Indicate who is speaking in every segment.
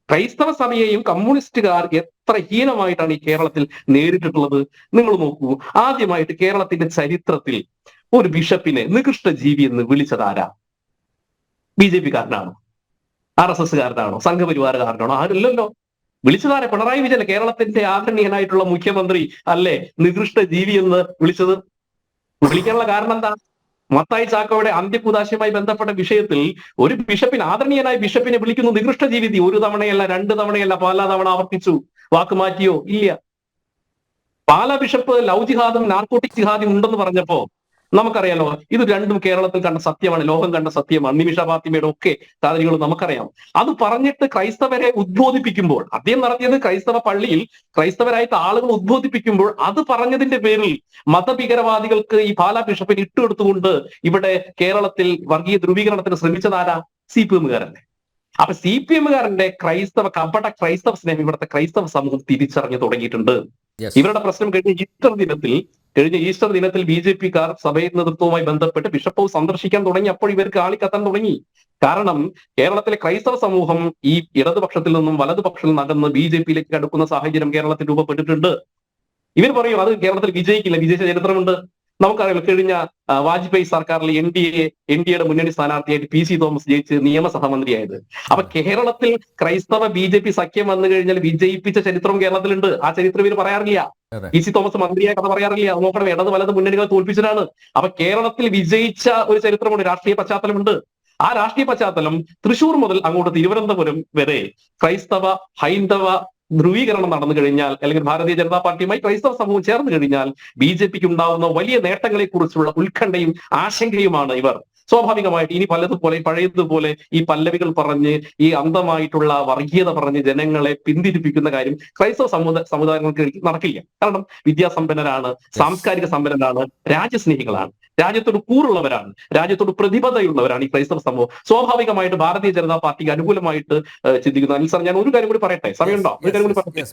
Speaker 1: ക്രൈസ്തവ സഭയെയും കമ്മ്യൂണിസ്റ്റുകാർ എത്ര ഹീനമായിട്ടാണ് ഈ കേരളത്തിൽ നേരിട്ടിട്ടുള്ളത്. നിങ്ങൾ നോക്കൂ, ആദ്യമായിട്ട് കേരളത്തിന്റെ ചരിത്രത്തിൽ ഒരു ബിഷപ്പിനെ നികൃഷ്ട ജീവി എന്ന് വിളിച്ചതാരാ? BJP കാരനാണോ? RSS കാരനാണോ? സംഘപരിവാരകാരനാണോ? ആരുമില്ലല്ലോ. വിളിച്ചതാരെ? പിണറായി വിജയൻ, കേരളത്തിന്റെ ആദരണീയനായിട്ടുള്ള മുഖ്യമന്ത്രി അല്ലേ നികൃഷ്ട ജീവി എന്ന് വിളിച്ചത്? വിളിക്കാനുള്ള കാരണം എന്താ? മത്തായി ചാക്കോയുടെ അന്ത്യകൂദാശയുമായി ബന്ധപ്പെട്ട വിഷയത്തിൽ ഒരു ബിഷപ്പിന്, ആദരണീയനായ ബിഷപ്പിനെ വിളിക്കുന്നു നികൃഷ്ട ജീവി. ഒരു തവണയല്ല, 2 തവണയല്ല, പല തവണ ആവർത്തിച്ചു. വാക്ക് മാറ്റിയോ? ഇല്ല. പാലാ ബിഷപ്പ് ലവ് ജിഹാദും നാർക്കോട്ടിക് ജിഹാദും ഉണ്ടെന്ന് പറഞ്ഞപ്പോ നമുക്കറിയാലോ, ഇത് രണ്ടും കേരളത്തിൽ കണ്ട സത്യമാണ്, ലോകം കണ്ട സത്യമാണ്. നിമിഷ ഫാത്തിമയുടെ ഒക്കെ കാര്യങ്ങൾ നമുക്കറിയാം. അത് പറഞ്ഞിട്ട് ക്രൈസ്തവരെ ഉദ്ബോധിപ്പിക്കുമ്പോൾ, അദ്ദേഹം നടത്തിയത് ക്രൈസ്തവ പള്ളിയിൽ ക്രൈസ്തവരായിട്ട് ആളുകൾ ഉദ്ബോധിപ്പിക്കുമ്പോൾ, അത് പറഞ്ഞതിന്റെ പേരിൽ മതഭീകരവാദികൾക്ക് ഈ പാലാ ബിഷപ്പിന് ഇട്ടുകൊടുത്തുകൊണ്ട് ഇവിടെ കേരളത്തിൽ വർഗീയ ധ്രുവീകരണത്തിന് ശ്രമിച്ചതാരാ? CPM-കാരനെ. അപ്പൊ CPM-കാരന്റെ കപട ക്രൈസ്തവ സ്നേഹം ഇവിടുത്തെ ക്രൈസ്തവ സമൂഹം തിരിച്ചറിഞ്ഞു തുടങ്ങിയിട്ടുണ്ട്. ഇവരുടെ പ്രശ്നം കഴിഞ്ഞ ഈസ്റ്റർ ദിനത്തിൽ BJP-കാർ സഭയിൽ നേതൃത്വവുമായി ബന്ധപ്പെട്ട് ബിഷപ്പ് ഹൗസ് സന്ദർശിക്കാൻ തുടങ്ങി. അപ്പോൾ ഇവർക്ക് ആളിക്കത്താൻ തുടങ്ങി. കാരണം കേരളത്തിലെ ക്രൈസ്തവ സമൂഹം ഈ ഇടതുപക്ഷത്തിൽ നിന്നും വലതുപക്ഷത്തിൽ നിന്നും അകന്ന് BJP-യിലേക്ക് അടുക്കുന്ന സാഹചര്യം കേരളത്തിൽ രൂപപ്പെട്ടിട്ടുണ്ട്. ഇവർ പറയും അത് കേരളത്തിൽ വിജയിക്കില്ല, വിജയിച്ച ചരിത്രമുണ്ട്. നമുക്കറിയാം, കഴിഞ്ഞ വാജ്പേയി സർക്കാരിൽ NDA-യുടെ മുന്നണി സ്ഥാനാർത്ഥിയായിട്ട് PC തോമസ് ജയിച്ച് നിയമസഭാ മന്ത്രിയായത്. അപ്പൊ കേരളത്തിൽ ക്രൈസ്തവ BJP സഖ്യം വന്നു കഴിഞ്ഞാൽ വിജയിപ്പിച്ച ചരിത്രം കേരളത്തിലുണ്ട്. ആ ചരിത്രം ഇവർ പറയാറില്ല. PC തോമസ് മന്ത്രിയായ കഥ പറയാറില്ല. നോക്കണം, ഇടത് വലത് മുന്നണികൾ തോൽപ്പിച്ചതാണ്. അപ്പൊ കേരളത്തിൽ വിജയിച്ച ഒരു ചരിത്രമുണ്ട്, രാഷ്ട്രീയ പശ്ചാത്തലമുണ്ട്. ആ രാഷ്ട്രീയ പശ്ചാത്തലം തൃശൂർ മുതൽ അങ്ങോട്ട് തിരുവനന്തപുരം വരെ ക്രൈസ്തവ ഹൈന്ദവ ധ്രുവീകരണം നടന്നു കഴിഞ്ഞാൽ, അല്ലെങ്കിൽ ഭാരതീയ ജനതാ പാർട്ടിയുമായി ക്രൈസ്തവ സമൂഹം ചേർന്ന് കഴിഞ്ഞാൽ BJP-ക്ക് ഉണ്ടാവുന്ന വലിയ നേട്ടങ്ങളെ കുറിച്ചുള്ള ഉത്കണ്ഠയും ആശങ്കയുമാണ് ഇവർ. സ്വാഭാവികമായിട്ട് ഇനി പഴയതുപോലെ ഈ പല്ലവികൾ പറഞ്ഞ്, ഈ അന്ധമായിട്ടുള്ള വർഗീയത പറഞ്ഞ് ജനങ്ങളെ പിന്തിരിപ്പിക്കുന്ന കാര്യം ക്രൈസ്തവ സമുദായങ്ങൾക്ക് നടക്കില്ല. കാരണം വിദ്യാസമ്പന്നരാണ്, സാംസ്കാരിക സമ്പന്നരാണ്, രാജ്യസ്നേഹികളാണ്, രാജ്യത്തോട് കൂറുള്ളവരാണ്, രാജ്യത്തോട് പ്രതിബദ്ധതയുള്ളവരാണ് ഈ ക്രൈസ്തവ സമൂഹം. സ്വാഭാവികമായിട്ട് ഭാരതീയ ജനതാ പാർട്ടിക്ക് അനുകൂലമായിട്ട് ചിന്തിക്കുന്നു. അനിൽ സാർ, ഞാൻ ഒരു കാര്യം കൂടി പറയട്ടെ, സമയമുണ്ടോ? ഒരു കാര്യം കൂടി പറയട്ടെ.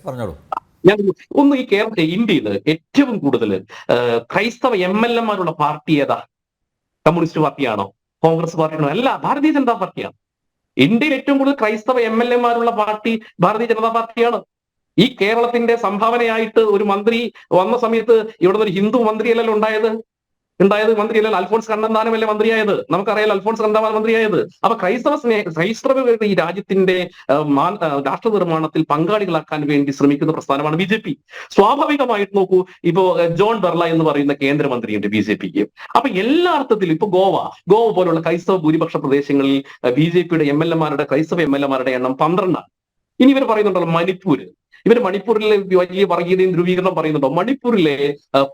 Speaker 1: ഞാൻ ഒന്ന്, ഈ ഇന്ത്യയിൽ ഏറ്റവും കൂടുതൽ ക്രൈസ്തവ MLA-മാരുള്ള പാർട്ടി ഏതാ? കമ്മ്യൂണിസ്റ്റ് പാർട്ടിയാണോ? കോൺഗ്രസ് പാർട്ടിയാണോ? അല്ല, ഭാരതീയ ജനതാ പാർട്ടിയാണ്. ഇന്ത്യയിൽ ഏറ്റവും കൂടുതൽ ക്രൈസ്തവ MLA-മാരുള്ള പാർട്ടി ഭാരതീയ ജനതാ പാർട്ടിയാണ്. ഈ കേരളത്തിന്റെ സംഭാവനയായിട്ട് ഒരു മന്ത്രി വന്ന സമയത്ത് ഇവിടുന്ന് ഒരു ഹിന്ദു മന്ത്രിയല്ലല്ലോ ഉണ്ടായത് മന്ത്രിയല്ലല്ലോ, അൽഫോൺസ് കണ്ണന്താനമല്ലേ മന്ത്രിയായത്? നമുക്കറിയാലോ അൽഫോൺസ് കണ്ണന്താനം മന്ത്രിയായത്. അപ്പൊ ക്രൈസ്തവരുടെ ഈ രാജ്യത്തിന്റെ രാഷ്ട്ര നിർമ്മാണത്തിൽ പങ്കാളികളാക്കാൻ വേണ്ടി ശ്രമിക്കുന്ന പ്രസ്ഥാനമാണ് BJP. സ്വാഭാവികമായിട്ട് നോക്കൂ, ഇപ്പോ ജോൺ ബെർല എന്ന് പറയുന്ന കേന്ദ്രമന്ത്രിയുണ്ട് BJP-ക്ക്. അപ്പൊ എല്ലാ അർത്ഥത്തിലും ഇപ്പൊ ഗോവ പോലുള്ള ക്രൈസ്തവ ഭൂരിപക്ഷ പ്രദേശങ്ങളിൽ BJP-യുടെ MLA-മാരുടെ, ക്രൈസ്തവ MLA-മാരുടെ എണ്ണം 12. ഇനി ഇവർ പറയുന്നുണ്ടല്ലോ മണിപ്പൂരിലെ വലിയ വർഗീയതയും ധ്രുവീകരണം പറയുന്നുണ്ടോ? മണിപ്പൂരിലെ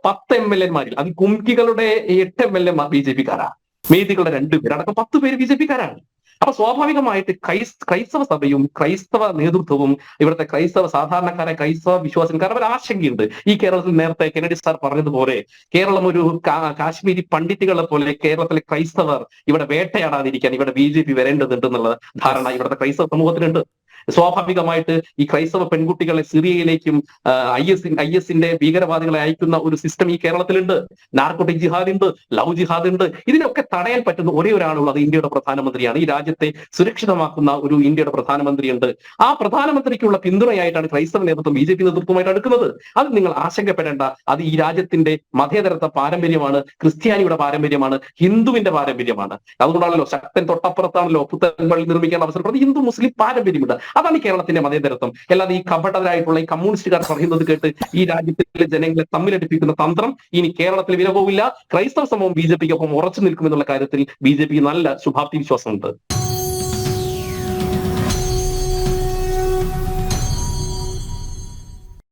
Speaker 1: 10 MLA-മാരിൽ അത് കുംകികളുടെ 8 MLA BJP-കാരാ, മേദികളുടെ 2 പേര് അടക്കം 10 പേര് BJP-കാരാണ്. അപ്പൊ സ്വാഭാവികമായിട്ട് ക്രൈസ്തവ സഭയും ക്രൈസ്തവ നേതൃത്വവും ഇവിടുത്തെ ക്രൈസ്തവ സാധാരണക്കാരെ ക്രൈസ്തവ വിശ്വാസക്കാർ അവർ ആശങ്കയുണ്ട്. ഈ കേരളത്തിൽ നേരത്തെ കെനഡി സാർ പറഞ്ഞതുപോലെ കേരളം ഒരു കാശ്മീരി പണ്ഡിറ്റുകളെ പോലെ കേരളത്തിലെ ക്രൈസ്തവർ ഇവിടെ വേട്ടയാടാതിരിക്കാൻ ഇവിടെ BJP വരേണ്ടതുണ്ട് എന്നുള്ള ധാരണ ഇവിടുത്തെ ക്രൈസ്തവ സമൂഹത്തിനുണ്ട്. സ്വാഭാവികമായിട്ട് ഈ ക്രൈസ്തവ പെൺകുട്ടികളെ സിറിയയിലേക്കും IS-ന്റെ ഭീകരവാദികളെ അയക്കുന്ന ഒരു സിസ്റ്റം ഈ കേരളത്തിലുണ്ട്. നാർക്കോട്ടിക് ജിഹാദ് ഉണ്ട്, ലവ് ജിഹാദ് ഉണ്ട്. ഇതിനൊക്കെ തടയാൻ പറ്റുന്ന ഒരേ ഒരാളുള്ളത് ഇന്ത്യയുടെ പ്രധാനമന്ത്രിയാണ്. ഈ രാജ്യത്തെ സുരക്ഷിതമാക്കുന്ന ഒരു ഇന്ത്യയുടെ പ്രധാനമന്ത്രിയുണ്ട്. ആ പ്രധാനമന്ത്രിക്കുള്ള പിന്തുണയായിട്ടാണ് ക്രൈസ്തവ നേതൃത്വം BJP നേതൃത്വമായിട്ട് അടുക്കുന്നത്. അത് നിങ്ങൾ ആശങ്കപ്പെടേണ്ട. അത് ഈ രാജ്യത്തിന്റെ മതേതരത്വ പാരമ്പര്യമാണ്, ക്രിസ്ത്യാനിയുടെ പാരമ്പര്യമാണ്, ഹിന്ദുവിന്റെ പാരമ്പര്യമാണ്. അതുകൊണ്ടാണല്ലോ ശക്തൻ തൊട്ടപ്പുറത്താണല്ലോ പുത്തൻപള്ളി നിർമ്മിക്കാൻ അവസരം. ഹിന്ദു മുസ്ലിം പാരമ്പര്യമുണ്ട്. അതാണ് കേരളത്തിന്റെ മതേതരത്വം. അല്ലാതെ ഈ കപടരായിട്ടുള്ള ഈ കമ്മ്യൂണിസ്റ്റുകാർ പറയുന്നത് കേട്ട് ഈ രാജ്യത്തിലെ ജനങ്ങളെ തമ്മിലടിപ്പിക്കുന്ന തന്ത്രം ഇനി കേരളത്തിൽ വില പോവില്ല. ക്രൈസ്തവ സമൂഹം BJP-ക്കൊപ്പം ഉറച്ചു നിൽക്കുമെന്നുള്ള കാര്യത്തിൽ BJP നല്ല ശുഭാപ്തി വിശ്വാസമുണ്ട്.